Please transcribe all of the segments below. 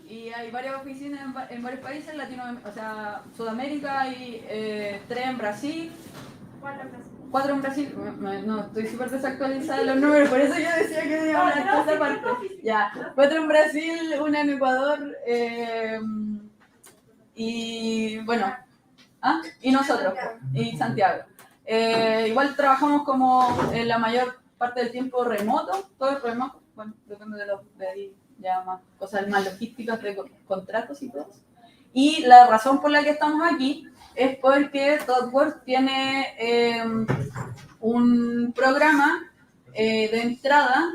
Y hay varias oficinas en varios países, Latinoamérica, o sea, Sudamérica, y 3 en Brasil. 4 en Brasil. No, estoy súper desactualizada de los números, por eso yo decía que iba a hablar de esa parte. Ya, 4 en Brasil, 1 en Ecuador, y bueno, y nosotros, y Santiago. Igual trabajamos como en la mayor parte del tiempo remoto, todo es remoto, bueno, depende de ahí ya más cosas más logísticas de contratos y todo. Y la razón por la que estamos aquí es porque ThoughtWorks tiene un programa de entrada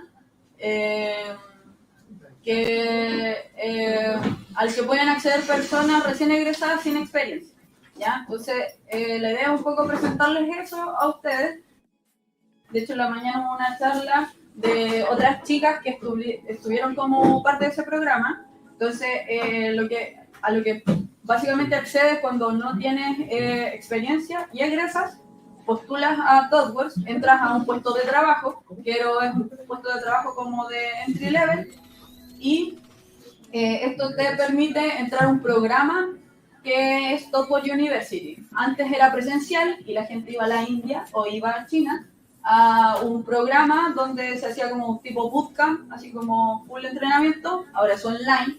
al que pueden acceder personas recién egresadas sin experiencia. ¿Ya? Entonces, la idea es un poco presentarles eso a ustedes. De hecho, en la mañana hubo una charla de otras chicas que estuvieron como parte de ese programa. Entonces, a lo que básicamente accedes cuando no tienes experiencia y egresas, postulas a ThoughtWorks, entras a un puesto de trabajo, que es un puesto de trabajo como de entry level, y esto te permite entrar a un programa que es ThoughtWorks University. Antes era presencial y la gente iba a la India o iba a China a un programa donde se hacía como un tipo bootcamp, así como full entrenamiento. Ahora es online.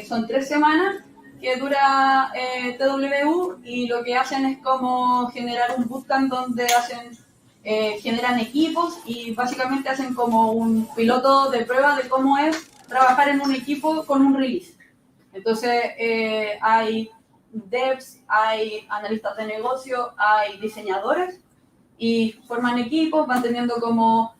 Son 3 semanas que dura TWU, y lo que hacen es como generar un bootcamp donde generan equipos y básicamente hacen como un piloto de prueba de cómo es trabajar en un equipo con un release. Entonces, hay devs, hay analistas de negocio, hay diseñadores, y forman equipos, van teniendo como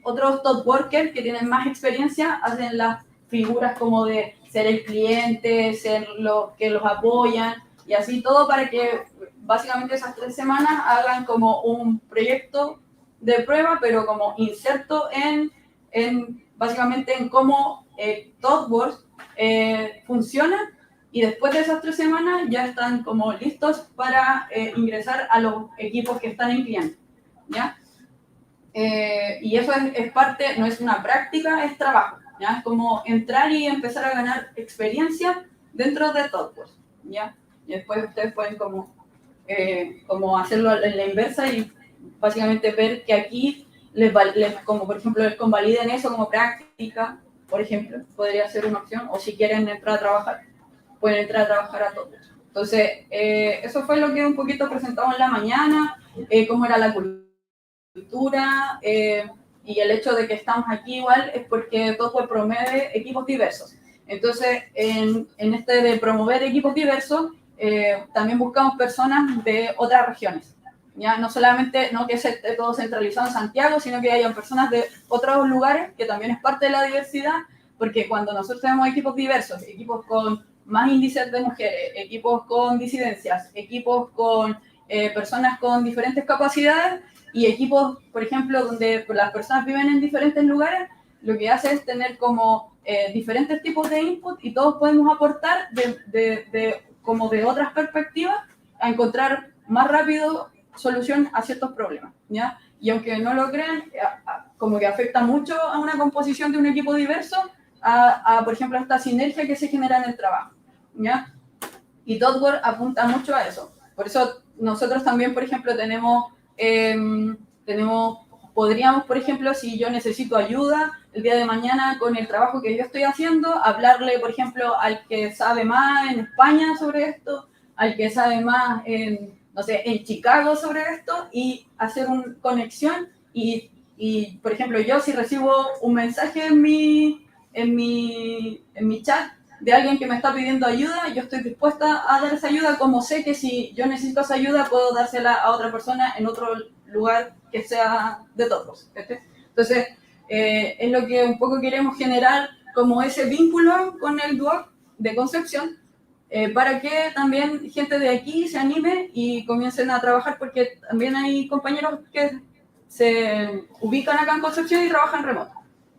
otros top workers que tienen más experiencia, hacen las figuras como de ser el cliente, ser los que los apoyan, y así todo para que básicamente esas 3 semanas hagan como un proyecto de prueba, pero como inserto básicamente en cómo ThoughtWorks funciona, y después de esas 3 semanas ya están como listos para ingresar a los equipos que están en cliente, ¿ya? Y eso es parte, no es una práctica, es trabajo, ¿ya? Es como entrar y empezar a ganar experiencia dentro de ThoughtWorks, ¿ya? Y después ustedes pueden como hacerlo en la inversa y básicamente ver que aquí como por ejemplo les convaliden eso como práctica, por ejemplo, podría ser una opción, o si quieren entrar a trabajar, pueden entrar a trabajar a todos. Entonces, eso fue lo que un poquito presentamos en la mañana, cómo era la cultura, y el hecho de que estamos aquí igual es porque ThoughtWorks promueve equipos diversos. Entonces, en este de promover equipos diversos, también buscamos personas de otras regiones. Ya no solamente no que esté todo centralizado en Santiago, sino que hayan personas de otros lugares, que también es parte de la diversidad, porque cuando nosotros tenemos equipos diversos, equipos con más índices de mujeres, equipos con disidencias, equipos con personas con diferentes capacidades, y equipos, por ejemplo, donde las personas viven en diferentes lugares, lo que hace es tener como diferentes tipos de input, y todos podemos aportar como de otras perspectivas a encontrar más rápido solución a ciertos problemas, ¿ya? Y aunque no lo crean, como que afecta mucho a una composición de un equipo diverso, por ejemplo, a esta sinergia que se genera en el trabajo, ¿ya? Y ThoughtWorks apunta mucho a eso. Por eso nosotros también, por ejemplo, podríamos, por ejemplo, si yo necesito ayuda el día de mañana con el trabajo que yo estoy haciendo, hablarle, por ejemplo, al que sabe más en España sobre esto, al que sabe más no sé, en Chicago sobre esto, y hacer una conexión. Por ejemplo, yo si recibo un mensaje en mi chat de alguien que me está pidiendo ayuda, yo estoy dispuesta a dar esa ayuda, como sé que si yo necesito esa ayuda puedo dársela a otra persona en otro lugar que sea de todos. Entonces, es lo que un poco queremos generar, como ese vínculo con el Duoc de Concepción, para que también gente de aquí se anime y comiencen a trabajar, porque también hay compañeros que se ubican acá en Concepción y trabajan remoto,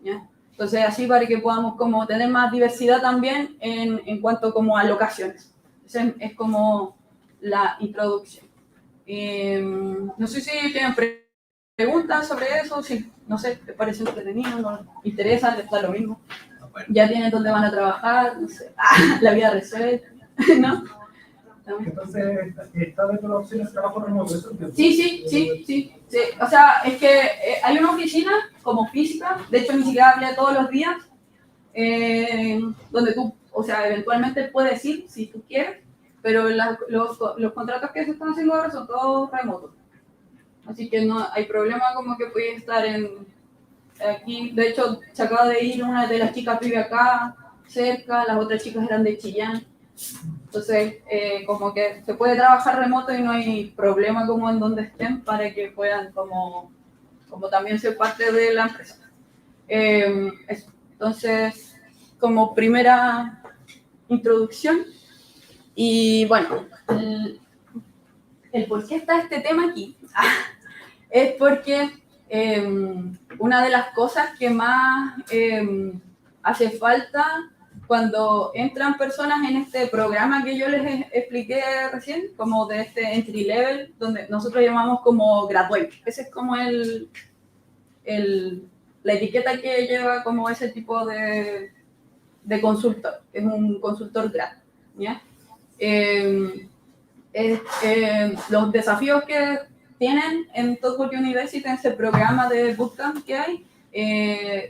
¿ya? Entonces, así para que podamos como tener más diversidad también en cuanto como a locaciones. Esa es como la introducción. No sé si tienen preguntas sobre eso, si, no sé, les parece entretenido, no les interesa, les da lo mismo. ya tienen dónde van a trabajar, no sé, la vida resuelta, ¿no? Entonces, ¿está dentro de las opciones de trabajo remoto? Sí. O sea, es que hay una oficina como física, de hecho ni siquiera hablé todos los días, donde tú, o sea, eventualmente puedes ir si tú quieres, pero los contratos que se están haciendo ahora son todos remotos. Así que no hay problema como que puedes estar aquí. De hecho, se acaba de ir una de las chicas vive acá, cerca, las otras chicas eran de Chillán. Entonces, como que se puede trabajar remoto y no hay problema como en donde estén para que puedan como también ser parte de la empresa. Eso. Entonces, como primera introducción, y bueno, el por qué está este tema aquí es porque una de las cosas que más hace falta cuando entran personas en este programa que yo les expliqué recién, como de este entry level, donde nosotros llamamos como graduate. Ese es como la etiqueta que lleva como ese tipo de consultor, es un consultor grad, ¿ya? Los desafíos que tienen en Tokyo University, en ese programa de bootcamp que hay,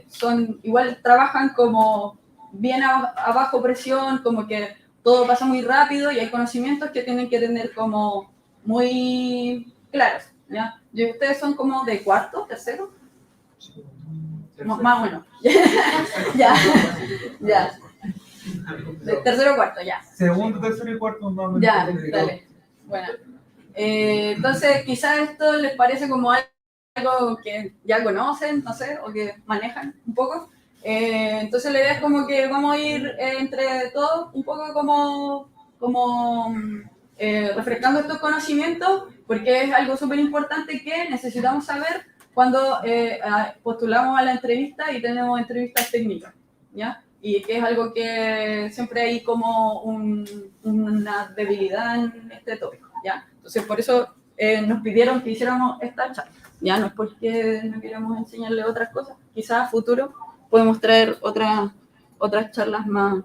son, igual trabajan como bien a bajo presión, como que todo pasa muy rápido y hay conocimientos que tienen que tener como muy claros, ¿ya? Y ustedes son como de cuarto, tercero, más o menos. ya. De tercero o cuarto, ya. Segundo, tercero y cuarto, no. Ya, dale. Bueno. Entonces, quizás esto les parece como algo que ya conocen, no sé, o que manejan un poco. Entonces, la idea es como que vamos a ir entre todos un poco como refrescando estos conocimientos, porque es algo súper importante que necesitamos saber cuando postulamos a la entrevista y tenemos entrevistas técnicas, ¿ya? Y que es algo que siempre hay como una debilidad en este tópico, ¿ya? Entonces, por eso nos pidieron que hiciéramos esta charla, ¿ya? No es porque no queremos enseñarle otras cosas, quizás a futuro podemos traer otras charlas más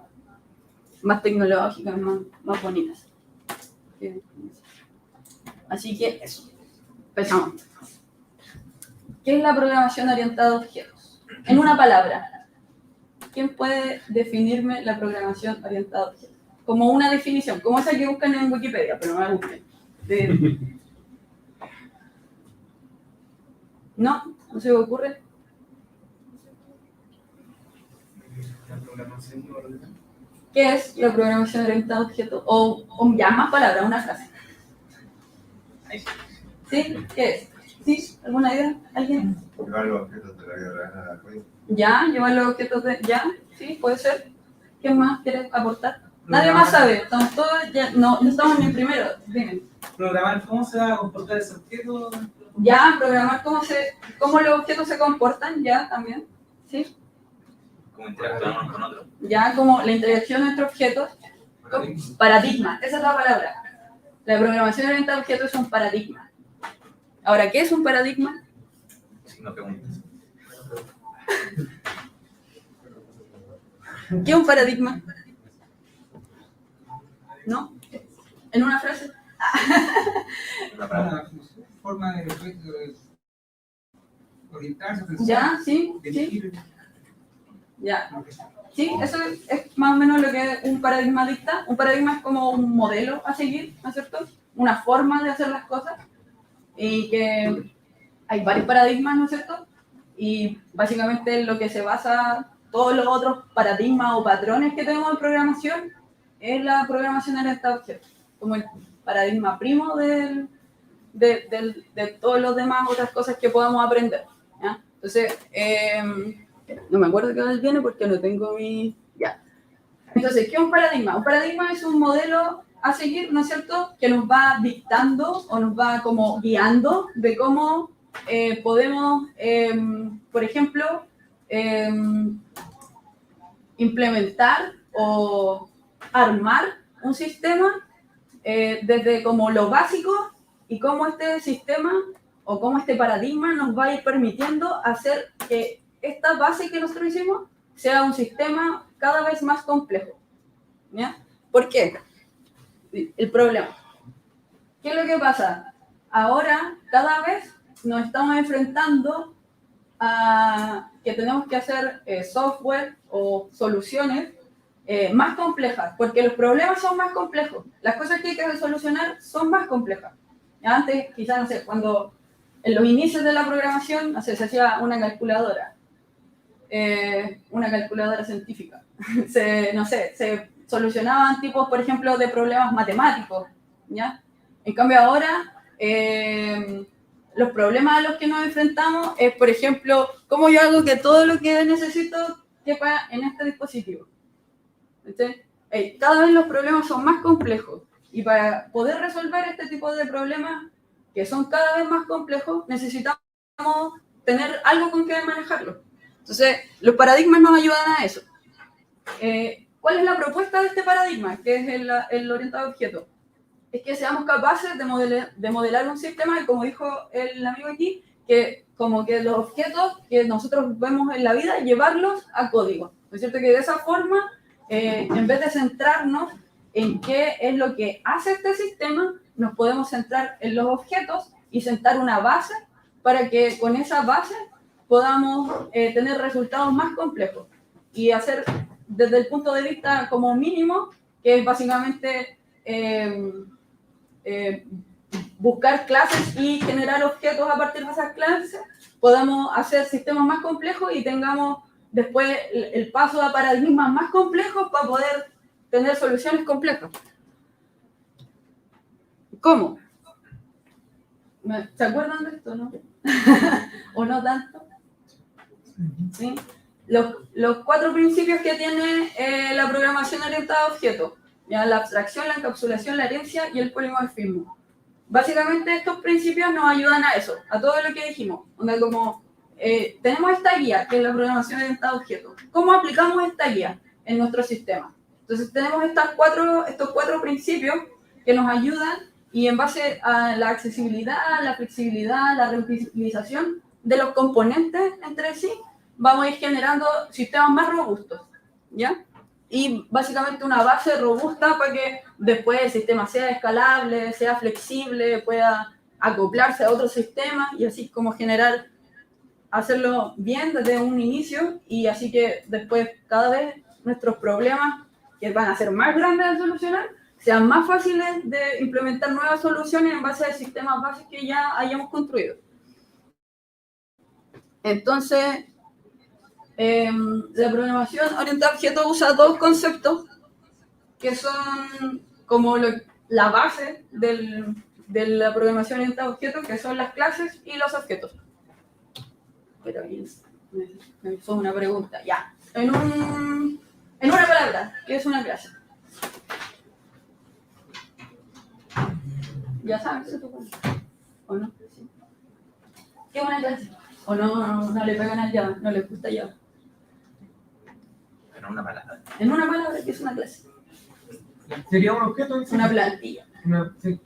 tecnológicas, más bonitas. Así que eso, empezamos. ¿Qué es la programación orientada a objetos? En una palabra, ¿quién puede definirme la programación orientada a objetos? Como una definición, como esa que buscan en Wikipedia, pero no la busquen. ¿No? ¿No se me ocurre? ¿Qué es la programación orientada a objetos? O ya más palabras, una frase. ¿Sí? ¿Qué es? ¿Sí? ¿Alguna idea? ¿Alguien? Llevar los objetos de la vida real a la red. Ya, llevar los objetos de... Ya, sí, puede ser. ¿Qué más quieres aportar? Nadie más sabe, estamos todos ya, no estamos ni primero, dime. Programar cómo se va a comportar ese objeto. Ya, programar cómo los objetos se comportan, ya también, ¿sí? Cómo interactuamos con otros. Ya, como la interacción entre objetos. Paradigma, esa es la palabra. La programación orientada a objetos es un paradigma. Ahora, ¿qué es un paradigma? Si no preguntas. ¿Qué es un paradigma? ¿No? ¿En una frase? Una forma de orientarse. Ya, sí. Ya. Sí, eso es más o menos lo que un paradigma dicta. Un paradigma es como un modelo a seguir, ¿no es cierto? Una forma de hacer las cosas. Y que hay varios paradigmas, ¿no es cierto? Y básicamente lo que se basa todos los otros paradigmas o patrones que tenemos en programación es la programación orientada a objetos, como el paradigma primo de todos los demás otras cosas que podamos aprender, ¿ya? Entonces, no me acuerdo qué vez viene porque no tengo mi... Ya. Entonces, ¿qué es un paradigma? Un paradigma es un modelo a seguir, ¿no es cierto?, que nos va dictando o nos va como guiando de cómo podemos, por ejemplo, implementar o armar un sistema desde como lo básico y cómo este sistema o cómo este paradigma nos va a ir permitiendo hacer que esta base que nosotros hicimos sea un sistema cada vez más complejo. ¿Ya? ¿Por qué? El problema. ¿Qué es lo que pasa? Ahora, cada vez nos estamos enfrentando a que tenemos que hacer software o soluciones más complejas, porque los problemas son más complejos. Las cosas que hay que solucionar son más complejas. Antes, quizás, no sé, cuando en los inicios de la programación, no sé, se hacía una calculadora científica. Se solucionaban tipos, por ejemplo, de problemas matemáticos, ¿ya? En cambio ahora, los problemas a los que nos enfrentamos es, por ejemplo, cómo yo hago que todo lo que necesito quepa en este dispositivo. ¿Entonces? Cada vez los problemas son más complejos y para poder resolver este tipo de problemas que son cada vez más complejos, necesitamos tener algo con que manejarlo. Entonces, los paradigmas nos ayudan a eso. ¿Cuál es la propuesta de este paradigma? Que es el orientado a objetos. Es que seamos capaces de modelar un sistema, y como dijo el amigo aquí, que como que los objetos que nosotros vemos en la vida, llevarlos a código. ¿No es cierto? Que de esa forma, en vez de centrarnos en qué es lo que hace este sistema, nos podemos centrar en los objetos y sentar una base para que con esa base podamos tener resultados más complejos y hacer desde el punto de vista como mínimo, que es básicamente buscar clases y generar objetos a partir de esas clases, podamos hacer sistemas más complejos y tengamos después el paso a paradigmas más complejos para poder tener soluciones complejas. ¿Cómo? ¿Se acuerdan de esto, no? ¿O no tanto? ¿Sí? Los 4 principios que tiene la programación orientada a objetos. ¿Ya? La abstracción, la encapsulación, la herencia y el polimorfismo. Básicamente estos principios nos ayudan a eso, a todo lo que dijimos. Como, tenemos esta guía, que es la programación orientada a objetos. ¿Cómo aplicamos esta guía en nuestro sistema? Entonces tenemos estos 4 principios que nos ayudan y en base a la accesibilidad, la flexibilidad, la reutilización de los componentes entre sí, vamos a ir generando sistemas más robustos, ¿ya? Y básicamente una base robusta para que después el sistema sea escalable, sea flexible, pueda acoplarse a otros sistemas y así como hacerlo bien desde un inicio y así que después cada vez nuestros problemas, que van a ser más grandes de solucionar, sean más fáciles de implementar nuevas soluciones en base a sistemas bases que ya hayamos construido. Entonces, la programación orientada a objetos usa 2 conceptos que son como la base de la programación orientada a objetos, que son las clases y los objetos. Pero ahí me hizo una pregunta, ya. En una palabra, ¿qué es una clase? ¿Ya sabes? ¿O no? Sí. ¿Qué es una clase? ¿O no le pegan al Java? ¿No les gusta Java? En una palabra. En una palabra, ¿qué es una clase? ¿Sería un objeto? Una plantilla. Sí.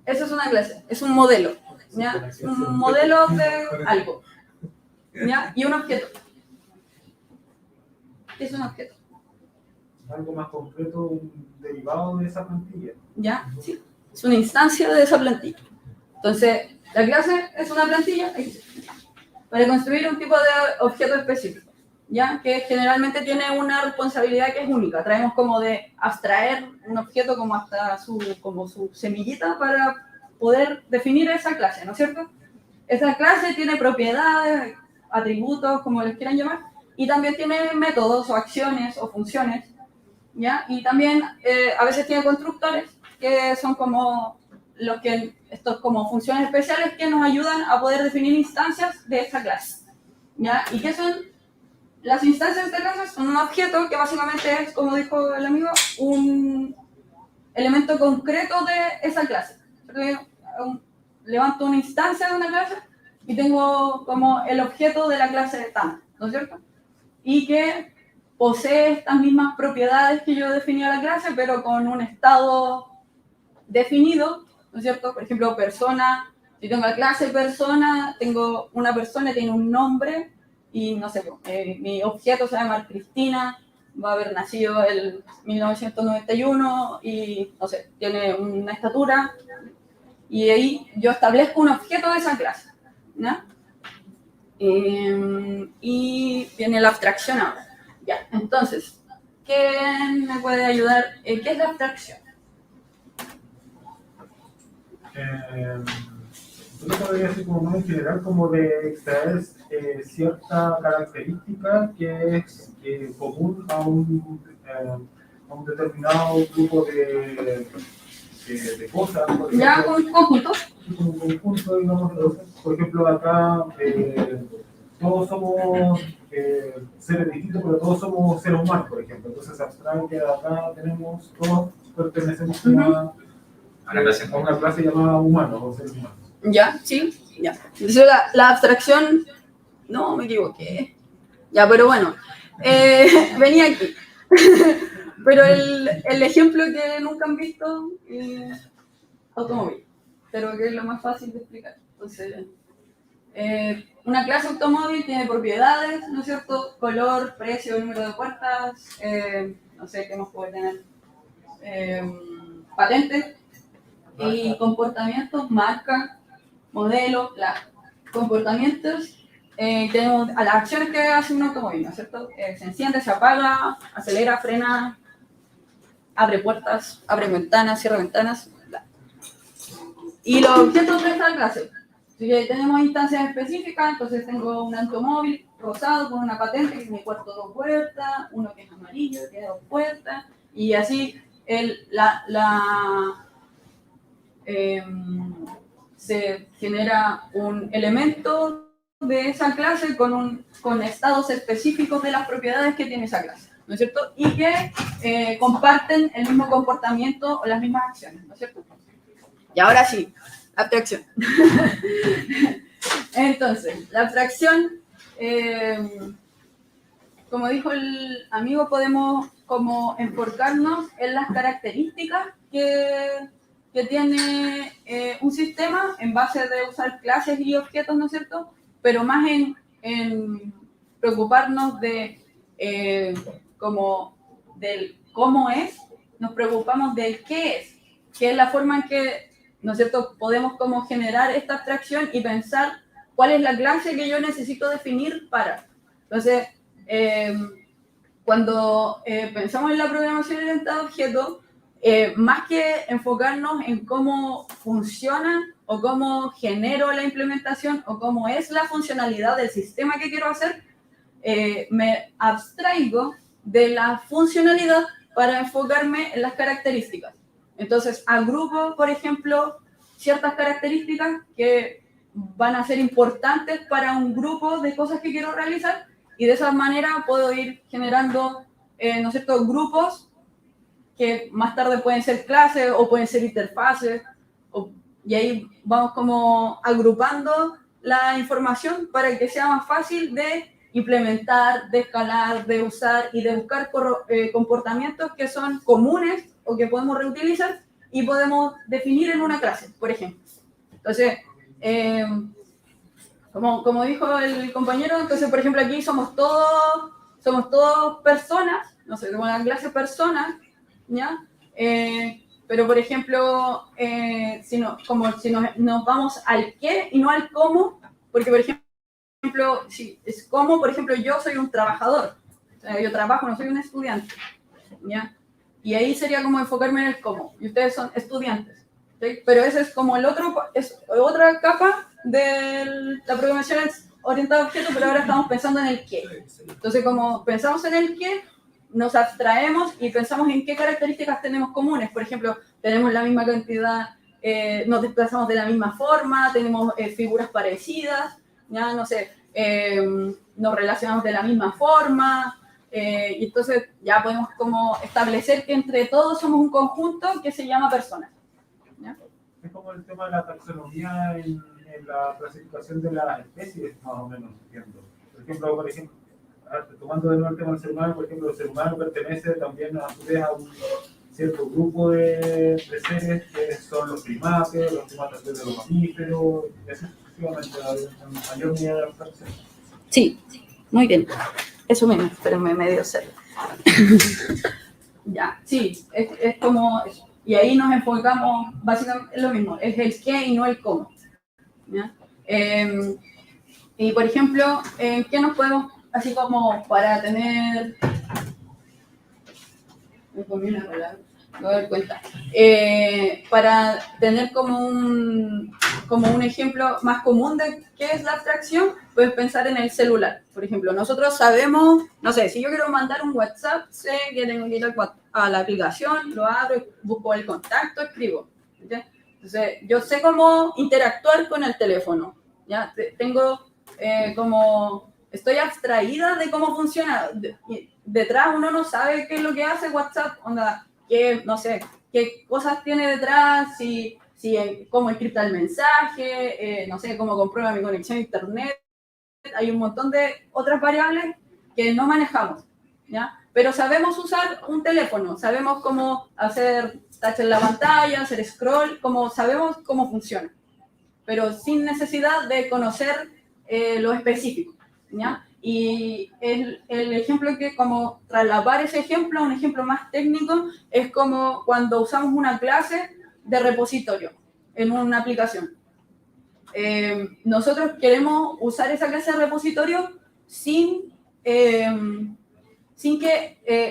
Eso es una clase, es un modelo, ¿ya? Un modelo de algo, ¿ya? Y un objeto. ¿Qué es un objeto? Algo más concreto, un derivado de esa plantilla. ¿Ya? Sí. Es una instancia de esa plantilla. Entonces, la clase es una plantilla para construir un tipo de objeto específico, ¿ya? Que generalmente tiene una responsabilidad que es única. Traemos como de abstraer un objeto como hasta su semillita para poder definir esa clase, ¿no es cierto? Esa clase tiene propiedades, atributos, como les quieran llamar, y también tiene métodos o acciones o funciones, ¿ya? Y también a veces tiene constructores que son como estos como funciones especiales que nos ayudan a poder definir instancias de esta clase, ¿ya? ¿Y qué son las instancias de esta clase? Son un objeto que básicamente es, como dijo el amigo, un elemento concreto de esa clase. Levanto una instancia de una clase y tengo como el objeto de la clase TAM, ¿no es cierto? Y que posee estas mismas propiedades que yo definí a la clase, pero con un estado definido, ¿no es cierto? Por ejemplo, persona, si tengo la clase persona, tengo una persona, tiene un nombre, y no sé, mi objeto se va a llamar Cristina, va a haber nacido en 1991 y, no sé, tiene una estatura, y ahí yo establezco un objeto de esa clase, ¿no? Y viene la abstracción ahora. Ya, entonces, ¿quién me puede ayudar? ¿Qué es la abstracción? Yo podría decir como más en general como de extraer cierta característica que es común a un determinado grupo de cosas, por Ya, ejemplo, con conjuntos. un conjunto, digamos, entonces, por ejemplo, acá todos somos seres distintos, pero todos somos seres humanos, por ejemplo. Entonces, abstrae que acá todos pertenecemos como a una clase llamada humanos o seres humanos. Ya, sí, ya. Entonces la abstracción, no, me equivoqué. Ya, pero bueno, venía aquí. Pero el ejemplo que nunca han visto, automóvil, pero que es lo más fácil de explicar. Entonces, una clase automóvil tiene propiedades, ¿no es cierto? Color, precio, número de puertas, no sé qué más puede tener. Patente y comportamientos, marca, modelo, comportamientos. Tenemos a las acciones que hace un automóvil, ¿no es cierto? Se enciende, se apaga, acelera, frena, abre puertas, abre ventanas, cierra ventanas. Bla. Y los objetos de esta clase. Si tenemos instancias específicas, entonces tengo un automóvil rosado con una patente que tiene cuarto dos puertas, uno que es amarillo, que tiene dos puertas, y así se genera un elemento de esa clase con estados específicos de las propiedades que tiene esa clase, ¿no es cierto? Y que comparten el mismo comportamiento o las mismas acciones, ¿no es cierto? Y ahora sí, abstracción. Entonces, la abstracción, como dijo el amigo, podemos como enfocarnos en las características que tiene un sistema en base de usar clases y objetos, ¿no es cierto? Pero más en preocuparnos de como del cómo es, nos preocupamos del qué es la forma en que, ¿no es cierto?, podemos como generar esta abstracción y pensar cuál es la clase que yo necesito definir para. Entonces, cuando pensamos en la programación orientada a objetos, más que enfocarnos en cómo funciona o cómo genero la implementación o cómo es la funcionalidad del sistema que quiero hacer, me abstraigo de la funcionalidad para enfocarme en las características. Entonces, agrupo, por ejemplo, ciertas características que van a ser importantes para un grupo de cosas que quiero realizar y de esa manera puedo ir generando, ¿no es cierto?, grupos que más tarde pueden ser clases o pueden ser interfaces, y ahí vamos como agrupando la información para que sea más fácil de implementar, de escalar, de usar y de buscar comportamientos que son comunes o que podemos reutilizar y podemos definir en una clase, por ejemplo. Entonces, como dijo el compañero, entonces, por ejemplo, aquí somos todos personas, no sé, como la clase personas, ¿ya? Pero, por ejemplo, si nos vamos al qué y no al cómo, porque, por ejemplo, si es como, por ejemplo, yo soy un trabajador, o sea, yo trabajo, no soy un estudiante, ¿ya? Y ahí sería como enfocarme en el cómo, y ustedes son estudiantes, ¿sí? Pero ese es como es otra capa de la programación orientada a objetos, pero ahora estamos pensando en el qué. Entonces, como pensamos en el qué, nos abstraemos y pensamos en qué características tenemos comunes. Por ejemplo, tenemos la misma cantidad, nos desplazamos de la misma forma, tenemos figuras parecidas, ya no sé, nos relacionamos de la misma forma, y entonces ya podemos como establecer que entre todos somos un conjunto que se llama personas. ¿Ya? Es como el tema de la taxonomía en la clasificación de las especies, más o menos, entiendo. Por ejemplo, tomando de nuevo el tema del ser humano, por ejemplo, el ser humano pertenece también a su vez a un cierto grupo de seres que son los primates de los mamíferos, y así sucesivamente, en mayor medida de abstracción. Sí, Muy bien. Eso mismo, espérenme medio ser. Ya, sí, es como eso. Y ahí nos enfocamos, básicamente es lo mismo, es el qué y no el cómo. ¿Ya? Y por ejemplo, ¿qué nos podemos, así como para tener... Me comí una palabra, me voy a dar cuenta. Para tener como un ejemplo más común de qué es la abstracción, puedes pensar en el celular. Por ejemplo, nosotros sabemos, no sé, si yo quiero mandar un WhatsApp, sé que tengo que ir a la aplicación, lo abro, busco el contacto, escribo. ¿Ya? Entonces, yo sé cómo interactuar con el teléfono. ¿Ya? Tengo como... Estoy abstraída de cómo funciona. Detrás uno no sabe qué es lo que hace WhatsApp, onda, no sé, qué cosas tiene detrás, cómo encripta el mensaje, no sé, cómo comprueba mi conexión a internet. Hay un montón de otras variables que no manejamos, ¿ya? Pero sabemos usar un teléfono, sabemos cómo hacer touch en la pantalla, hacer scroll, sabemos cómo funciona, pero sin necesidad de conocer lo específico, ¿ya? Y el ejemplo que, como trasladar ese ejemplo a un ejemplo más técnico, es como cuando usamos una clase de repositorio en una aplicación. Nosotros queremos usar esa clase de repositorio sin que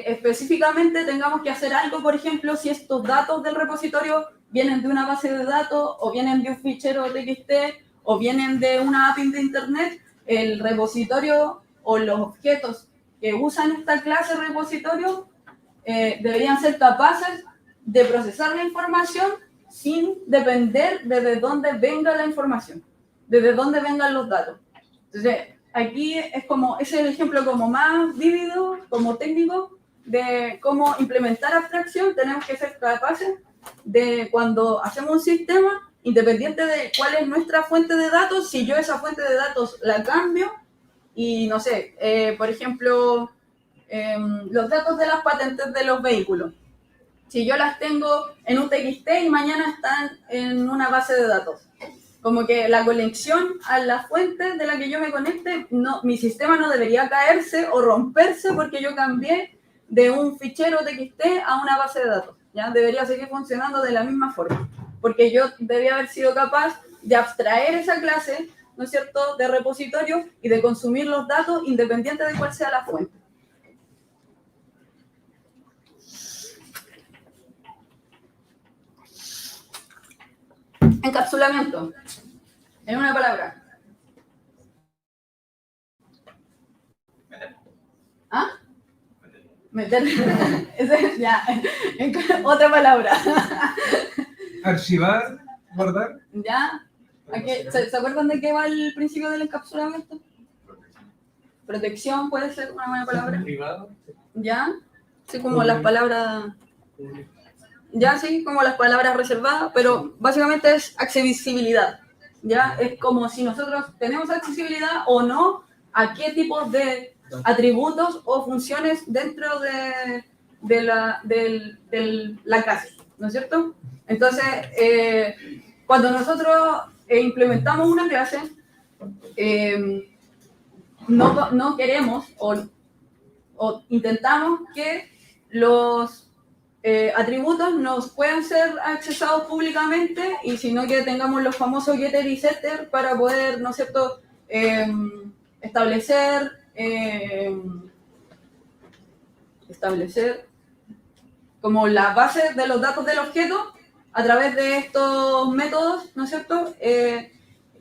específicamente tengamos que hacer algo, por ejemplo, si estos datos del repositorio vienen de una base de datos o vienen de un fichero TXT o vienen de una API de Internet, el repositorio o los objetos que usan esta clase de repositorio deberían ser capaces de procesar la información sin depender de dónde venga la información, desde dónde vengan los datos. Entonces, aquí es el ejemplo como más vívido, como técnico, de cómo implementar abstracción. Tenemos que ser capaces de, cuando hacemos un sistema, independiente de cuál es nuestra fuente de datos, si yo esa fuente de datos la cambio, y no sé, por ejemplo, los datos de las patentes de los vehículos. Si yo las tengo en un TXT y mañana están en una base de datos, como que la conexión a la fuente de la que yo me conecte, mi sistema no debería caerse o romperse porque yo cambié de un fichero TXT a una base de datos. ¿Ya? Debería seguir funcionando de la misma forma, porque yo debía haber sido capaz de abstraer esa clase, ¿no es cierto?, de repositorio y de consumir los datos independiente de cuál sea la fuente. Encapsulamiento. En una palabra. ¿Ah? Meter. Ya. Otra palabra. Archivar, guardar. ¿Ya? ¿Se acuerdan de qué va el principio del encapsulamiento? Protección puede ser una buena palabra. Privado. ¿Ya? Sí, como las palabras... Ya, sí, como las palabras reservadas, pero básicamente es accesibilidad. ¿Ya? Es como si nosotros tenemos accesibilidad o no a qué tipo de atributos o funciones dentro de la clase, ¿no es cierto? Entonces, cuando nosotros implementamos una clase, no queremos o intentamos que los atributos nos puedan ser accesados públicamente, y sino que tengamos los famosos getter y setter para poder, ¿no es cierto?, establecer como la base de los datos del objeto a través de estos métodos, ¿no es cierto?, que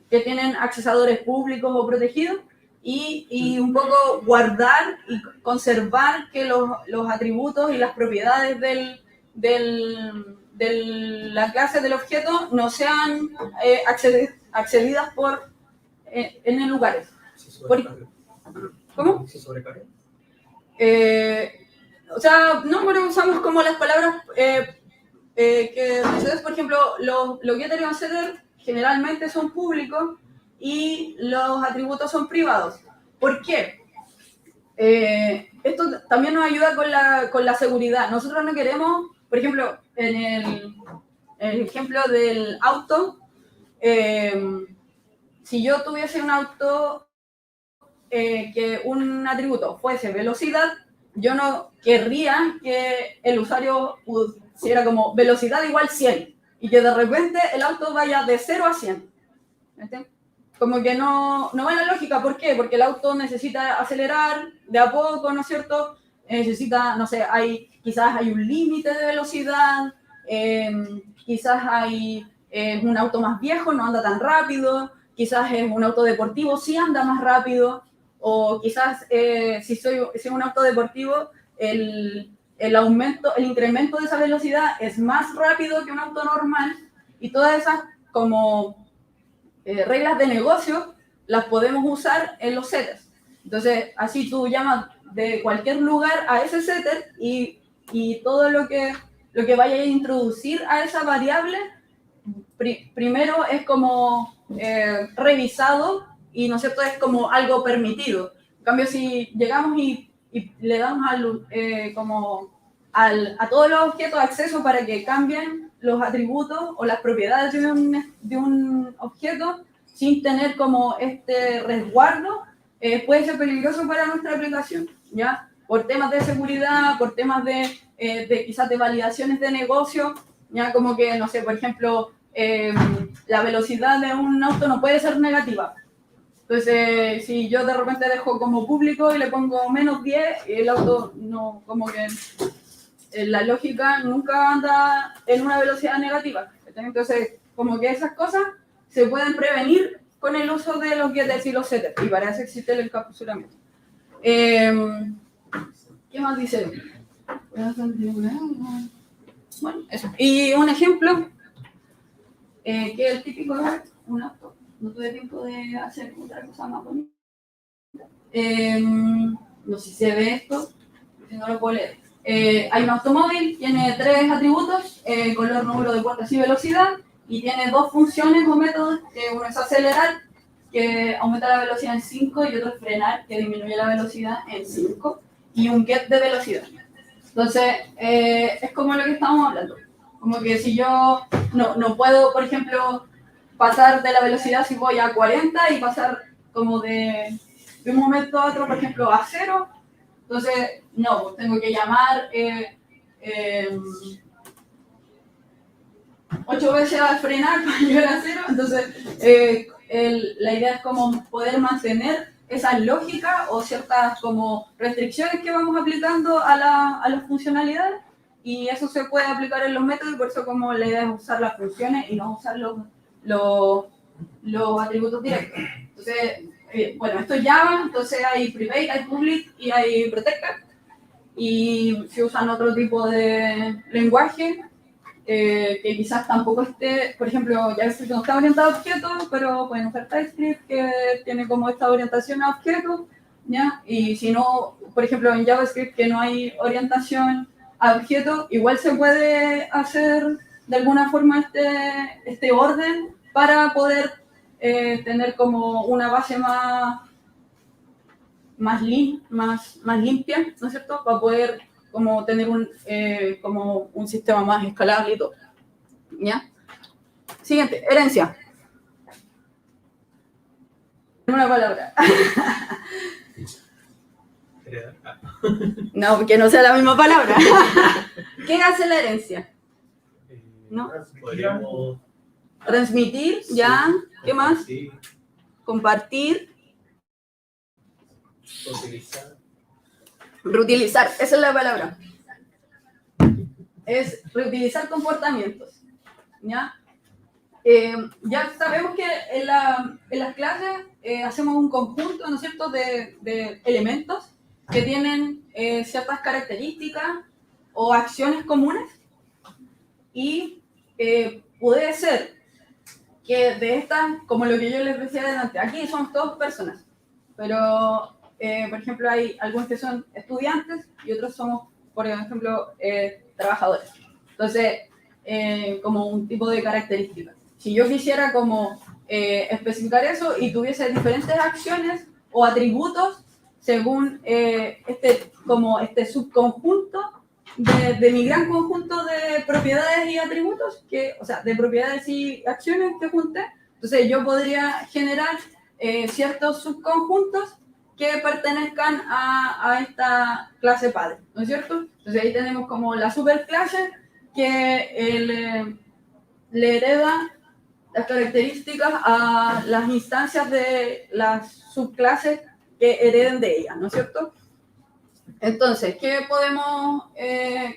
tienen accesadores públicos o protegidos, y un poco guardar y conservar que los atributos y las propiedades de la clase del objeto no sean accedidas en lugares. ¿Cómo? ¿Se sobrecarga? O sea, no, pero usamos como las palabras que, por ejemplo, los getter y los setter generalmente son públicos y los atributos son privados. ¿Por qué? Esto también nos ayuda con la seguridad. Nosotros no queremos, por ejemplo, en el ejemplo del auto, si yo tuviese un auto que un atributo fuese velocidad, yo no querría que el usuario pusiera como velocidad igual 100 y que de repente el auto vaya de 0 a 100. ¿Entiendes? Como que no va en la lógica. ¿Por qué? Porque el auto necesita acelerar de a poco, ¿no es cierto? Necesita, no sé, quizás hay un límite de velocidad, quizás hay un auto más viejo, no anda tan rápido, quizás es un auto deportivo, sí anda más rápido, o quizás si es un auto deportivo, el incremento de esa velocidad es más rápido que un auto normal, y todas esas como reglas de negocio las podemos usar en los setters. Entonces, así tú llamas de cualquier lugar a ese setter y todo lo que vaya a introducir a esa variable, primero es como revisado y, ¿no es cierto?, es como algo permitido. En cambio, si llegamos y le damos a todos los objetos acceso para que cambien los atributos o las propiedades de un objeto sin tener como este resguardo, puede ser peligroso para nuestra aplicación, ¿ya? Por temas de seguridad, por temas de quizás de validaciones de negocio, ya como que, no sé, por ejemplo, la velocidad de un auto no puede ser negativa. Entonces, si yo de repente dejo como público y le pongo menos 10, el auto no, como que la lógica nunca anda en una velocidad negativa. Entonces, como que esas cosas se pueden prevenir con el uso de los getters y los setters, y para eso existe el encapsulamiento. ¿Qué más dice? Bueno, eso. Y un ejemplo, que es el típico de un auto. No tuve tiempo de hacer otra cosa más bonita. No sé si se ve esto, si no lo puedo leer. Hay un automóvil, tiene 3 atributos, color, número de puertas y velocidad, y tiene 2 funciones o métodos, que uno es acelerar, que aumenta la velocidad en 5, y otro es frenar, que disminuye la velocidad en 5, y un get de velocidad. Entonces, es como lo que estamos hablando. Como que si yo no puedo, por ejemplo, pasar de la velocidad si voy a 40 y pasar como de un momento a otro, por ejemplo, a 0. Entonces, no, tengo que llamar 8 veces al frenar para llegar a 0. Entonces, la idea es como poder mantener esa lógica o ciertas como restricciones que vamos aplicando a las funcionalidades, y eso se puede aplicar en los métodos, y por eso como la idea es usar las funciones y no usar los atributos directos. Entonces, bueno, esto es Java, entonces hay private, hay public y hay protected, y se usan otro tipo de lenguaje que quizás tampoco esté, por ejemplo, JavaScript no está orientado a objetos, pero pueden usar TypeScript, que tiene como esta orientación a objetos, ¿ya? Y si no, por ejemplo, en JavaScript que no hay orientación a objetos, igual se puede hacer de alguna forma este orden para poder tener como una base más limpia, ¿no es cierto? Para poder como tener como un sistema más escalable y todo. ¿Ya? Siguiente, herencia. Una palabra. No, que no sea la misma palabra. ¿Qué hace la herencia? ¿No? Podríamos Transmitir, ya. ¿Qué más? Compartir. Utilizar. Reutilizar, esa es la palabra. Es reutilizar comportamientos. ¿Ya? Ya sabemos que en las clases hacemos un conjunto, ¿no es cierto?, de elementos que tienen ciertas características o acciones comunes, y puede ser que de estas, como lo que yo les decía adelante, aquí somos todos personas, pero por ejemplo hay algunos que son estudiantes y otros somos, por ejemplo, trabajadores. Entonces, como un tipo de características. Si yo quisiera como especificar eso y tuviese diferentes acciones o atributos según este subconjunto de mi gran conjunto de propiedades y atributos, o sea, de propiedades y acciones que junté, entonces yo podría generar ciertos subconjuntos que pertenezcan a esta clase padre, ¿no es cierto? Entonces ahí tenemos como la superclase que le hereda las características a las instancias de las subclases que hereden de ella, ¿no es cierto? Entonces, ¿qué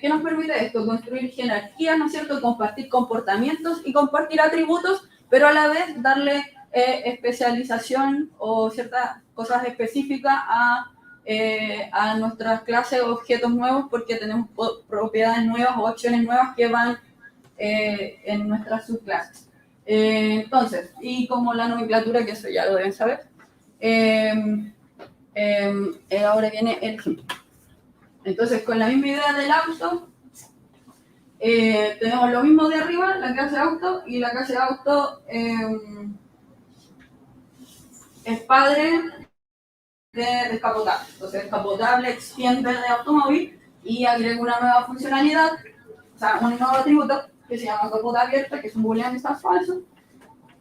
nos permite esto? Construir jerarquías, ¿no es cierto? Compartir comportamientos y compartir atributos, pero a la vez darle especialización o ciertas cosas específicas a nuestras clases o objetos nuevos, porque tenemos propiedades nuevas o acciones nuevas que van en nuestras subclases. Entonces, y como la nomenclatura, que eso ya lo deben saber, ahora viene el ejemplo. Entonces, con la misma idea del auto, tenemos lo mismo de arriba, la clase auto, y la clase auto es padre de descapotable. Entonces, descapotable extiende de automóvil y agrega una nueva funcionalidad, o sea, un nuevo atributo que se llama capota abierta, que es un boolean que está falso.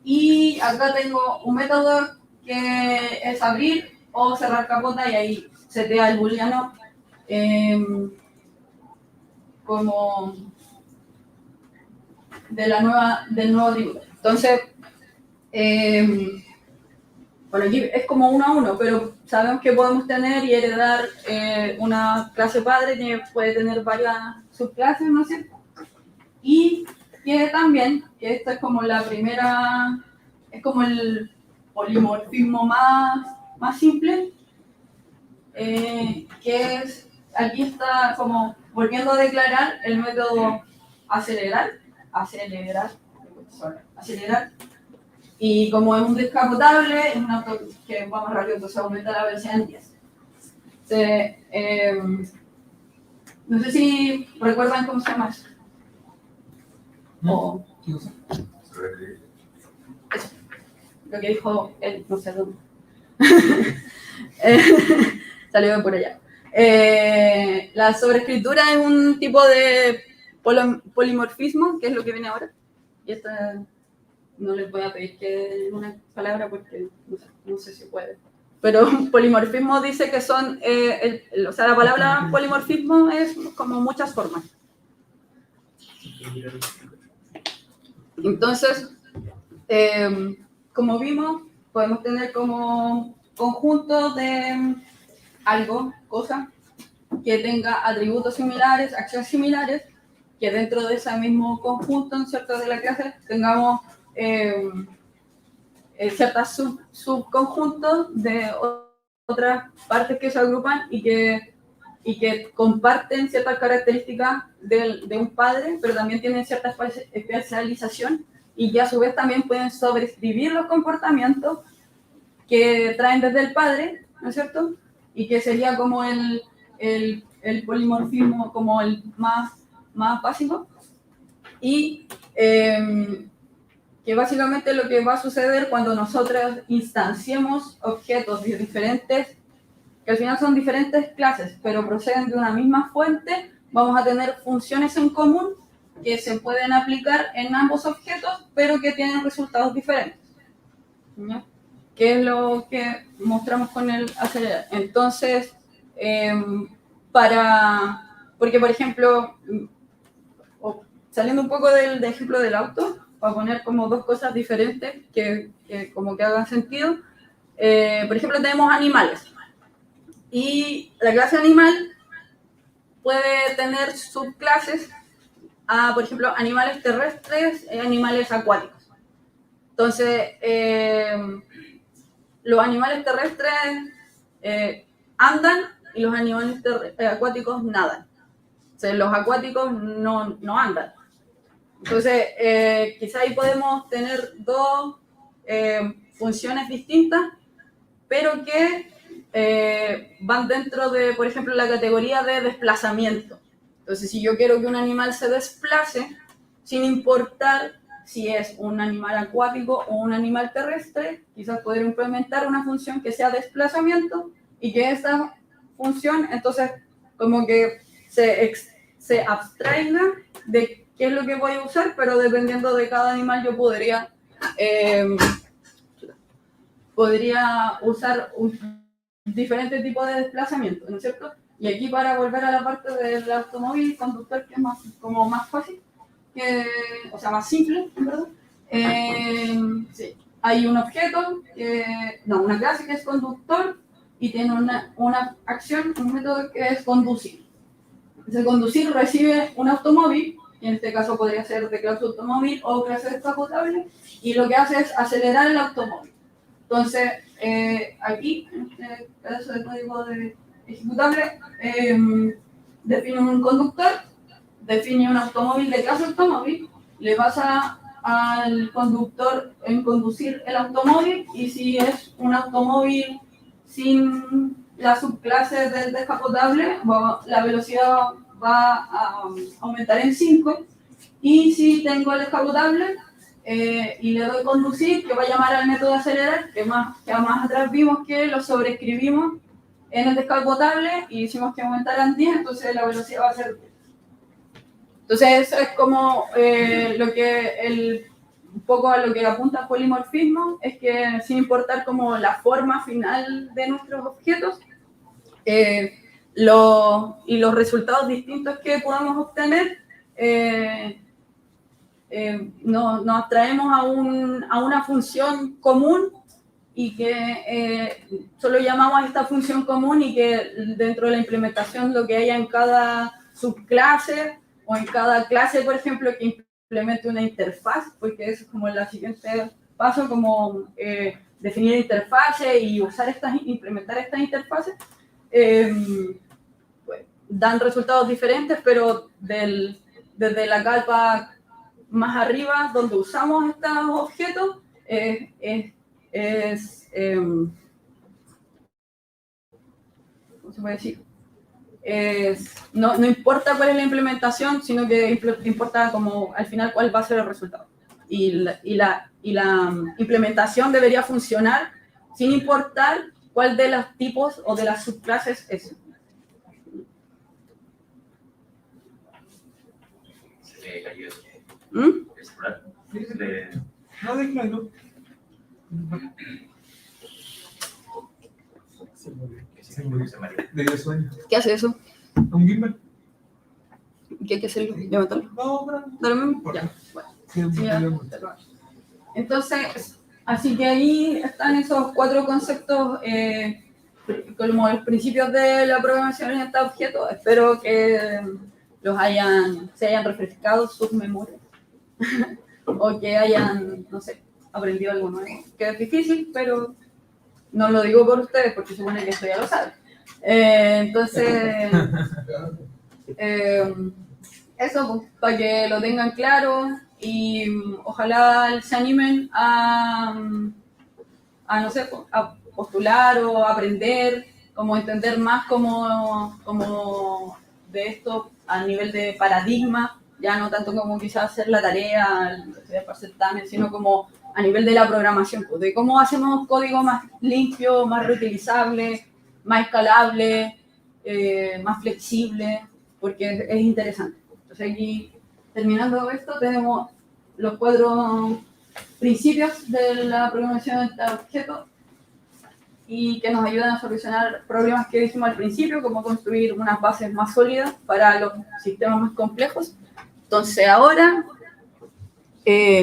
Y acá tengo un método que es abrir o cerrar capota, y ahí setea el booleano como del nuevo atributo. Entonces, bueno, aquí es como 1 a 1, pero sabemos que podemos tener y heredar una clase padre que puede tener varias subclases, ¿no es cierto? Y que también, que esta es como la primera, es como el polimorfismo más simple, que es, aquí está como volviendo a declarar el método acelerar, y como es un descapotable, es un auto que va más rápido, entonces aumenta la velocidad en 10. No sé si recuerdan cómo se llama eso. O eso, lo que dijo él, no sé dónde. Salió por allá. La sobreescritura es un tipo de polimorfismo, que es lo que viene ahora. Y esta no les voy a pedir que una palabra porque no sé si puede. Pero polimorfismo dice que son, o sea, la palabra polimorfismo es como muchas formas. Entonces, como vimos, podemos tener como conjunto de algo, cosa, que tenga atributos similares, acciones similares, que dentro de ese mismo conjunto, ¿cierto?, de la clase, tengamos ciertas subconjuntos de otras partes que se agrupan y que comparten ciertas características de un padre, pero también tienen cierta especialización y que a su vez también pueden sobreescribir los comportamientos que traen desde el padre, ¿no es cierto? Y que sería como el polimorfismo como el más básico. Y que básicamente lo que va a suceder cuando nosotros instanciemos objetos diferentes, que al final son diferentes clases, pero proceden de una misma fuente, vamos a tener funciones en común que se pueden aplicar en ambos objetos, pero que tienen resultados diferentes. ¿Ya? Que es lo que mostramos con el acelerar. Entonces, porque por ejemplo, saliendo un poco del ejemplo del auto, para poner como dos cosas diferentes que como que hagan sentido, por ejemplo tenemos animales, y la clase animal puede tener subclases a, por ejemplo, animales terrestres y animales acuáticos. Entonces, los animales terrestres andan y los animales acuáticos nadan. O sea, los acuáticos no andan. Entonces, quizá ahí podemos tener dos funciones distintas, pero que van dentro de, por ejemplo, la categoría de desplazamiento. Entonces, si yo quiero que un animal se desplace, sin importar si es un animal acuático o un animal terrestre, quizás poder implementar una función que sea desplazamiento y que esta función, entonces, como que se abstraiga de qué es lo que voy a usar, pero dependiendo de cada animal yo podría usar diferentes tipos de desplazamiento, ¿no es cierto? Y aquí para volver a la parte del automóvil conductor, que es más, como más fácil, o sea, más simple, en verdad. Sí. Hay un objeto, una clase que es conductor y tiene una acción, un método que es conducir. Entonces, conducir recibe un automóvil, en este caso podría ser de clase automóvil o clase descapotable, y lo que hace es acelerar el automóvil. Entonces, aquí, en este caso de código de ejecutable, define un conductor, define un automóvil de clase automóvil, le pasa al conductor en conducir el automóvil, y si es un automóvil sin la subclase del descapotable, la velocidad va a aumentar en 5, y si tengo el descapotable y le doy conducir, que va a llamar al método acelerar, que más atrás vimos que lo sobreescribimos en el descapotable y hicimos que aumentaran 10, entonces la velocidad va a ser 10. Entonces eso es como un poco a lo que apunta el polimorfismo, es que sin importar como la forma final de nuestros objetos, y los resultados distintos que podamos obtener, nos atraemos a una función común, y que solo llamamos a esta función común, y que dentro de la implementación lo que haya en cada subclase o en cada clase, por ejemplo, que implemente una interfaz, porque eso es como el siguiente paso, como definir interfaces y implementar estas interfaces, pues, dan resultados diferentes, pero desde la capa más arriba, donde usamos estos objetos, ¿cómo se puede decir? No importa cuál es la implementación, sino que importa como al final cuál va a ser el resultado. Y la implementación debería funcionar sin importar cuál de los tipos o de las subclases es. Se le cayó ¿Mm? el celular. No, déjalo. Se murió. Le dio sueño. ¿Qué hace eso? Un gimbal. ¿Qué hay que hacerlo? ¿Levantarlo? No, pero ¿Da lo mismo? Ya, bueno. sí, Ya. Entonces, así que ahí están esos 4 conceptos, como los principios de la programación orientada a objetos. Espero que se hayan refrescado sus memorias o que hayan, no sé, aprendido algo nuevo. Que es difícil, pero no lo digo por ustedes, porque supone que esto ya lo saben. Entonces, eso, pues, para que lo tengan claro, y ojalá se animen no sé, a postular o a aprender, como entender más como de esto a nivel de paradigma, ya no tanto como quizás hacer la tarea, estudiar para certamen, sino como a nivel de la programación, pues, de cómo hacemos código más limpio, más reutilizable, más escalable, más flexible, porque es interesante. Entonces aquí, terminando esto, tenemos los 4 principios de la programación de objetos, y que nos ayudan a solucionar problemas que dijimos al principio, como construir unas bases más sólidas para los sistemas más complejos. Entonces ahora,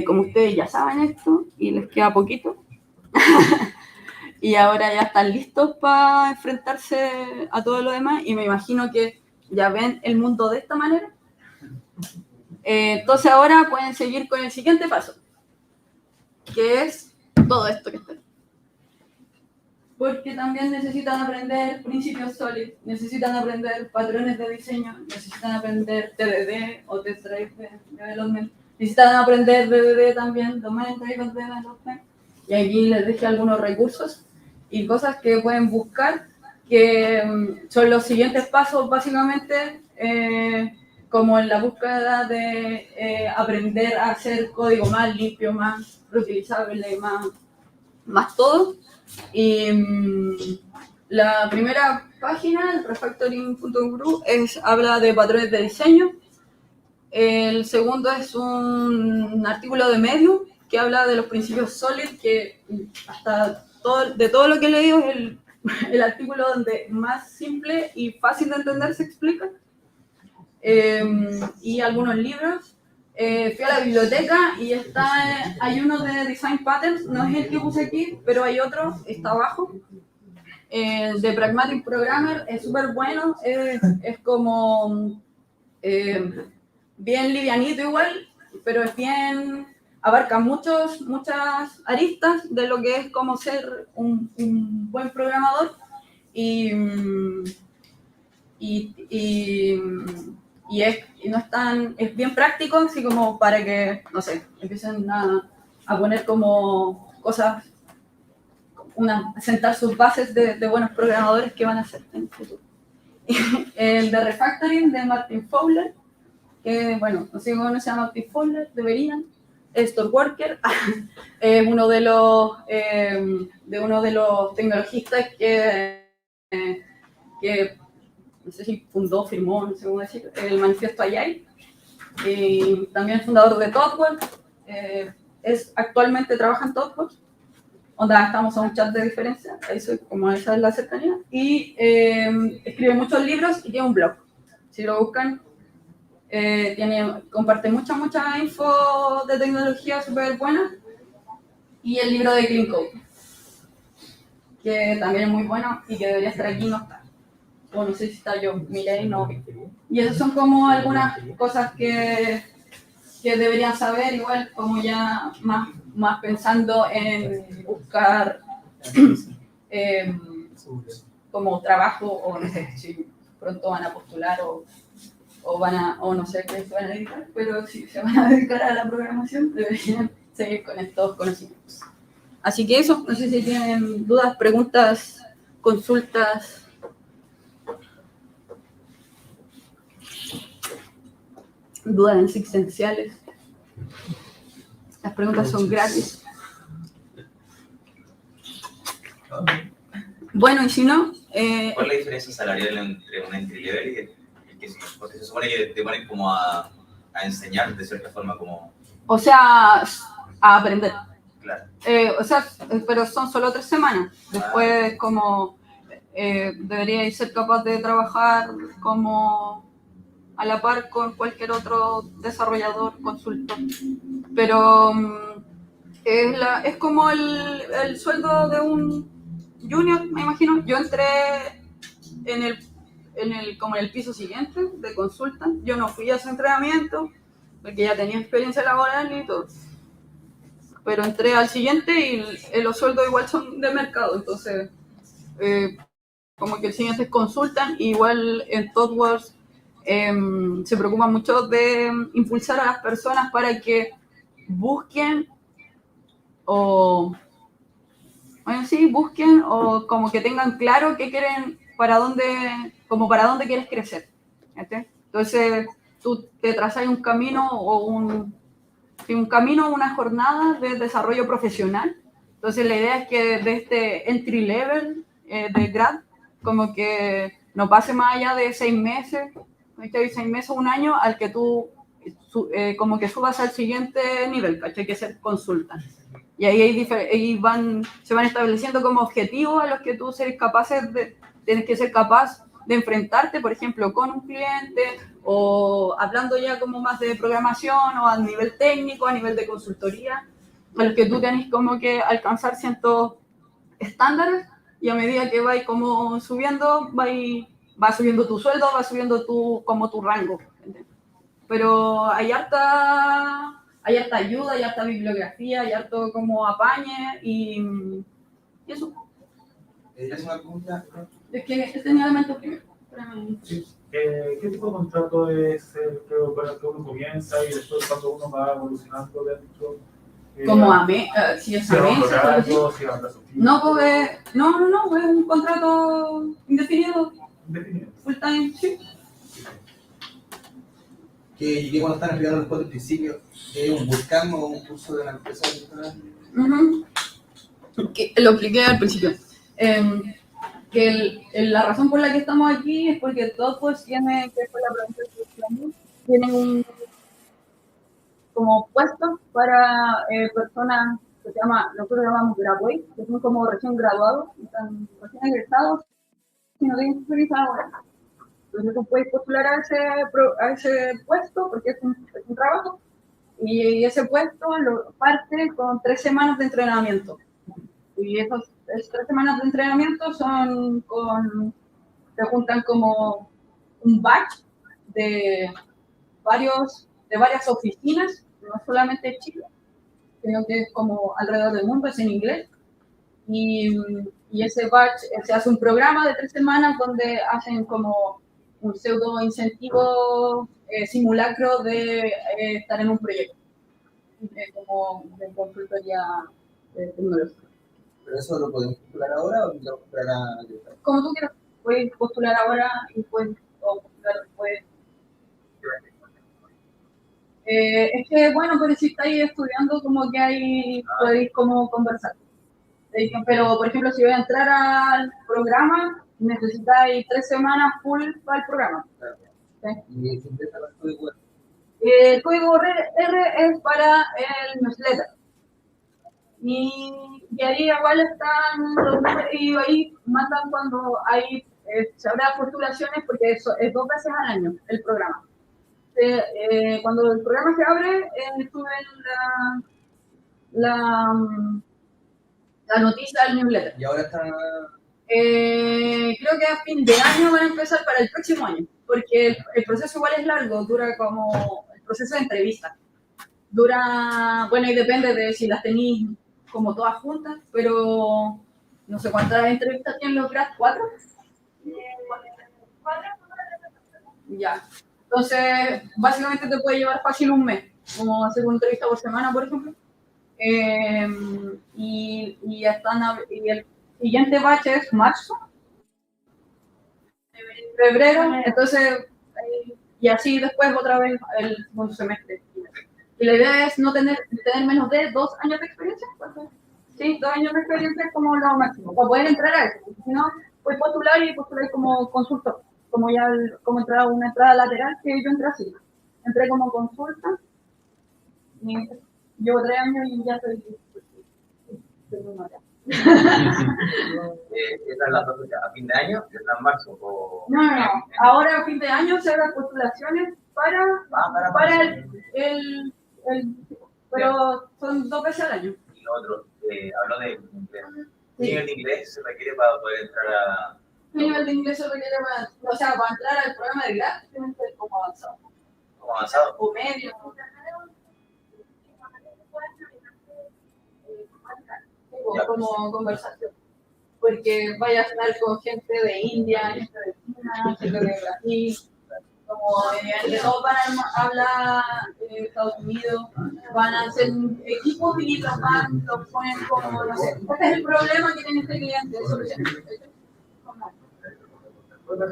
como ustedes ya saben esto, y les queda poquito, y ahora ya están listos para enfrentarse a todo lo demás, y me imagino que ya ven el mundo de esta manera. Entonces ahora pueden seguir con el siguiente paso, que es todo esto que está. Porque también necesitan aprender principios sólidos, necesitan aprender patrones de diseño, necesitan aprender TDD o Test Driven Development, necesitan aprender DDD también, Domain Driven Development. Y aquí les dejé algunos recursos y cosas que pueden buscar, que son los siguientes pasos básicamente, como en la búsqueda de aprender a hacer código más limpio, más reutilizable, más todo. Y la primera página, el refactoring.gru, habla de patrones de diseño. El segundo es un artículo de Medium que habla de los principios SOLID, que hasta de todo lo que he leído es el artículo donde más simple y fácil de entender se explica. Y algunos libros. Fui a la biblioteca y hay uno de Design Patterns, no es el que puse aquí, pero hay otro, está abajo. De Pragmatic Programmer, es súper bueno, es como bien livianito igual, pero es bien, abarca muchas aristas de lo que es como ser un buen programador y no es es bien práctico, así como para que, no sé, empiecen a poner como cosas, sentar sus bases de buenos programadores que van a ser en el futuro. El de Refactoring de Martin Fowler, que bueno, no sé cómo se llama Martin Fowler, deberían. Storeworker, es uno de los tecnologistas que no sé si fundó, firmó, no sé cómo decir, el manifiesto Agile, y también fundador de ThoughtWorks, actualmente trabaja en ThoughtWorks, onda, estamos a un chat de diferencia, esa es la cercanía, y escribe muchos libros y tiene un blog, si lo buscan, comparte mucha info de tecnología súper buena, y el libro de Clean Code, que también es muy bueno y que debería estar aquí, no está. O no sé si está yo, miré y no. Y esas son como algunas cosas que deberían saber, igual como ya más pensando en buscar como trabajo, o no sé si pronto van a postular o no sé qué se van a dedicar, pero si se van a dedicar a la programación deberían seguir con estos conocimientos. Así que eso, no sé si tienen dudas, preguntas, consultas. Dudas existenciales. Las preguntas son gratis. Bueno, y si no... ¿Cuál es la diferencia salarial entre un entry level y el que sigue? Porque se supone que te ponen como a enseñar de cierta forma como... O sea, a aprender. Claro. Pero son solo 3 semanas. Después como deberíais ser capaz de trabajar como a la par con cualquier otro desarrollador, consultor. Pero es como el sueldo de un junior, me imagino. Yo entré como en el piso siguiente de consulta. Yo no fui a ese entrenamiento porque ya tenía experiencia laboral y todo. Pero entré al siguiente y los sueldos igual son de mercado. Entonces, como que el siguiente consultan. Igual en ThoughtWorks se preocupa mucho de impulsar a las personas para que busquen o como que tengan claro qué quieren, para dónde quieres crecer. ¿Entiendes? Entonces, tú te trazas un camino una jornada de desarrollo profesional. Entonces, la idea es que de este entry level de grad, como que no pase más allá de 6 meses, 6 meses, un año, al que tú como que subas al siguiente nivel, ¿cachai? Que ser consultant. Y ahí se van estableciendo como objetivos a los que tú tienes que ser capaz de enfrentarte, por ejemplo, con un cliente, o hablando ya como más de programación, o a nivel técnico, a nivel de consultoría, a los que tú tienes como que alcanzar ciertos estándares, y a medida que vas como subiendo, va subiendo tu sueldo, va subiendo como tu rango. Pero hay harta ayuda, hay harta bibliografía, hay harto como apañe y eso. ¿Es una pregunta? Es que tenía elemento primero. Sí. ¿Qué tipo de contrato es el que, con el que uno comienza y después cuando uno va evolucionando dentro? Como si es a meses, algo así. No, pues es un contrato indefinido. Full time, sí. Que cuando están explicando los 4 principios, un bootcamp o un curso de una empresa. Lo expliqué al principio. Que la razón por la que estamos aquí es porque todos tienen que fue la pregunta, tienen como puestos para personas que se llama, nosotros llamamos graduate, que son como recién graduados, están recién egresados, y no tienen experiencia ahora. Entonces tú puedes postular a ese puesto porque es un trabajo, y ese puesto lo parte con 3 semanas de entrenamiento. Y esas 3 semanas de entrenamiento se juntan como un batch de varias oficinas, no solamente Chile, sino que es como alrededor del mundo, es en inglés. Y ese batch se hace un programa de 3 semanas donde hacen como un pseudo incentivo simulacro de estar en un proyecto, como de consultoría tecnológica. ¿Pero eso lo podemos postular ahora o lo postular Como tú quieras, puedes postular ahora y puedes postular después. Es que, bueno, pero si estáis estudiando, como que ahí podéis como conversar. Pero, por ejemplo, si voy a entrar al programa, necesitáis 3 semanas full para el programa. ¿Sí? y se empieza el código web? El código R es para el newsletter. Y ahí igual están los números, y ahí mandan cuando hay, se habrá postulaciones, porque eso es 2 veces al año el programa. Cuando el programa se abre, suben la noticia del newsletter. Y ahora está... Creo que a fin de año van a empezar para el próximo año, porque el proceso igual es largo, dura como el proceso de entrevista. Dura, bueno, y depende de si las tenéis como todas juntas, pero no sé cuántas entrevistas tienen los grad, 4. Ya. Entonces, básicamente te puede llevar fácil un mes, como hacer una entrevista por semana, por ejemplo. Y el siguiente batch es marzo, febrero, entonces, y así después otra vez el segundo semestre. Y la idea es no tener menos de 2 años de experiencia. Sí, 2 años de experiencia es como lo máximo, para poder entrar a eso. Si no, puedes postular y postular como consultor, como entrar una entrada lateral, que yo entré así. Entré como consulta, y llevo 3 años y ya estoy nota. ¿Esa es la a fin de año? ¿Está en marzo? No. Ahora a fin de año se harán postulaciones para el pero son 2 veces al año. Y lo otro, habló de inglés. ¿Qué nivel de inglés se requiere para poder entrar a...? ¿Qué nivel de inglés se requiere para entrar al programa de grado? Tienen que ser como avanzado. ¿Como avanzado? O medio. Como conversación. Porque vaya a estar con gente de India, gente de China, gente de Brasil, como de todos van a hablar Estados Unidos, van a hacer equipos y los ponen como, no sé, este es el problema que tiene este cliente, ¿Puede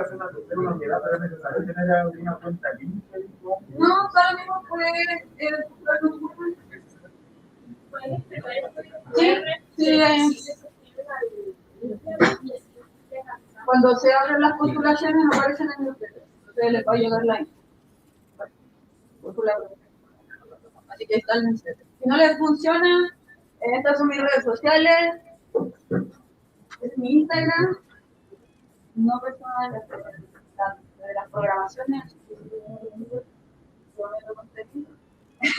hacer una unidad, pero es necesario tener una cuenta LinkedIn? No, solo mismo puede sí. Cuando se abren las postulaciones aparecen en el newsletter. Entonces les va a llegar la así que está el newsletter. Si no les funciona, estas son mis redes sociales. Es mi Instagram. No personal de las programaciones.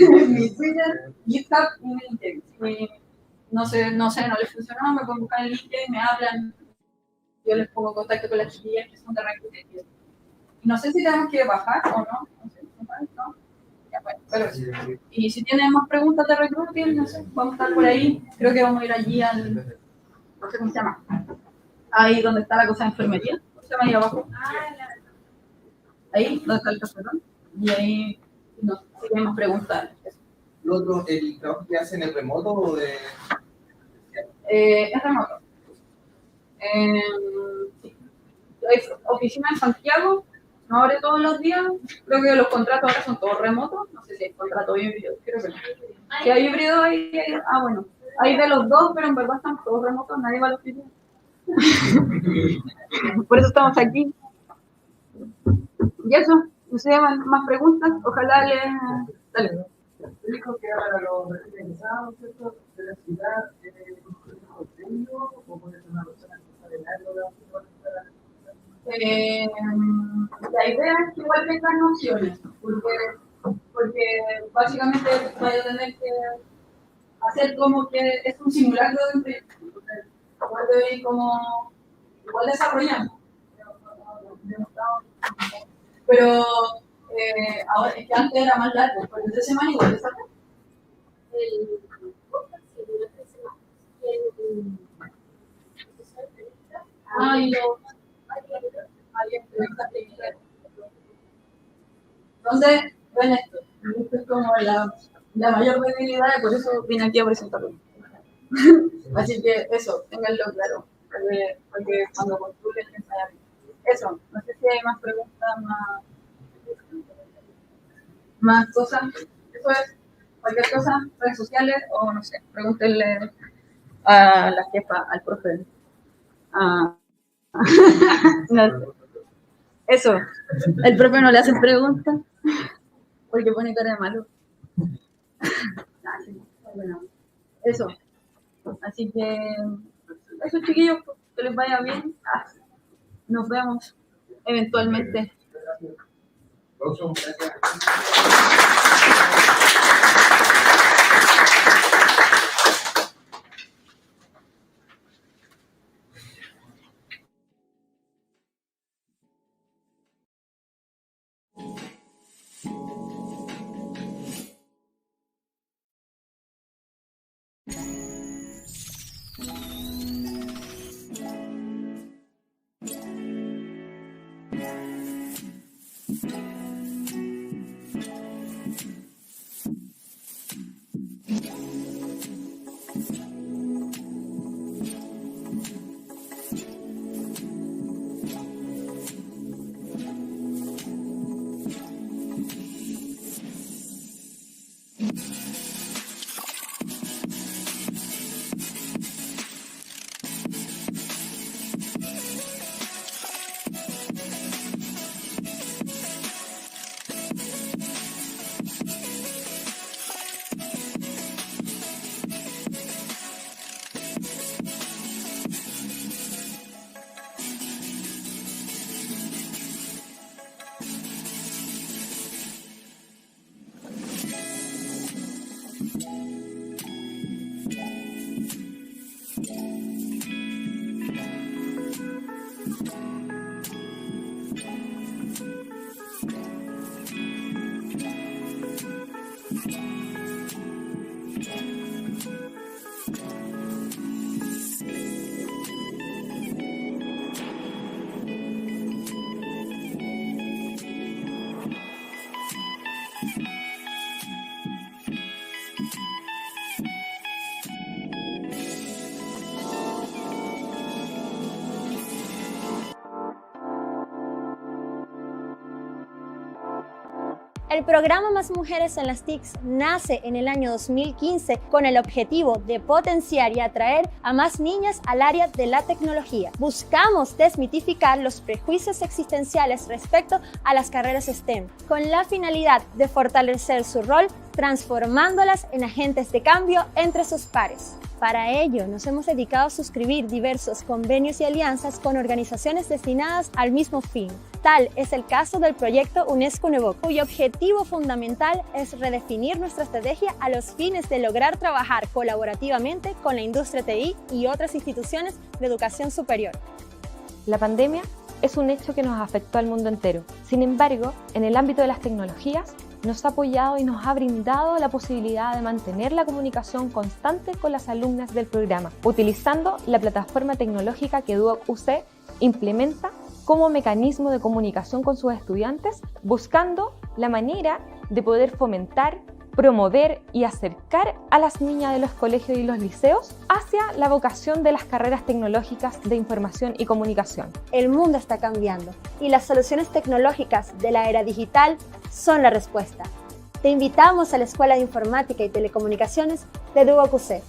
Mi Twitter, GitHub y mi LinkedIn. Si no les funcionó, me pueden buscar en LinkedIn, me hablan. Yo les pongo contacto con las chiquillas que son de recruiting. Y no sé si tenemos que bajar o no. No sé, ¿no? Ya, bueno, pero sí. Y si tienen más preguntas de recruiting, no sé, vamos a estar por ahí. Creo que vamos a ir allí no sé cómo se llama. Ahí donde está la cosa de enfermería. ¿Cómo se llama ahí abajo? Ahí, donde está el cafetón. Y ahí, no sé si tienen más preguntas. ¿Lo otro, el trabajo que hacen es remoto o de...? Es remoto. Sí. Hay oficina en Santiago, no abre todos los días. Creo que los contratos ahora son todos remotos. No sé si hay contrato híbrido, creo que no. Si hay híbrido, bueno. Hay de los dos, pero en verdad están todos remotos, nadie va a la oficina. Por eso estamos aquí. Y eso, no sé, más preguntas, ojalá les... Dale. Dijo que para los recién egresados, ¿cierto? Se debe estudiar un colegio técnico o puede ser una persona que sabe algo de La idea es que igual tengan opciones, porque básicamente vaya a tener que hacer como que es un simulacro de empresa. Entonces, igual debe ir como, igual desarrollando. Pero ahora es que antes era más largo, pero en 3 semanas igual desarrollando. El podcast sí duró 3 semanas. Y hay entrevistas técnicas. Entonces, ven esto. Esto es como la mayor debilidad y por eso vine aquí a presentarlo. Así que eso, ténganlo claro. Porque cuando postulen, ensayar. Eso, no sé si hay más preguntas, más cosas. Eso es, cualquier cosa, redes sociales o no sé, pregúntenle a la jefa, al profe. No, eso, el profe no le hacen preguntas porque pone cara de malo. Bueno, eso. Así que, eso chiquillos, que les vaya bien. Nos vemos eventualmente. El programa Más Mujeres en las TICs nace en el año 2015 con el objetivo de potenciar y atraer a más niñas al área de la tecnología. Buscamos desmitificar los prejuicios existenciales respecto a las carreras STEM, con la finalidad de fortalecer su rol, transformándolas en agentes de cambio entre sus pares. Para ello, nos hemos dedicado a suscribir diversos convenios y alianzas con organizaciones destinadas al mismo fin. Tal es el caso del proyecto UNESCO Nuevo, cuyo objetivo fundamental es redefinir nuestra estrategia a los fines de lograr trabajar colaborativamente con la industria TI y otras instituciones de educación superior. La pandemia es un hecho que nos afectó al mundo entero. Sin embargo, en el ámbito de las tecnologías, nos ha apoyado y nos ha brindado la posibilidad de mantener la comunicación constante con las alumnas del programa, utilizando la plataforma tecnológica que Duoc UC implementa como mecanismo de comunicación con sus estudiantes, buscando la manera de poder fomentar, promover y acercar a las niñas de los colegios y los liceos hacia la vocación de las carreras tecnológicas de información y comunicación. El mundo está cambiando y las soluciones tecnológicas de la era digital son la respuesta. Te invitamos a la Escuela de Informática y Telecomunicaciones de Duoc UC.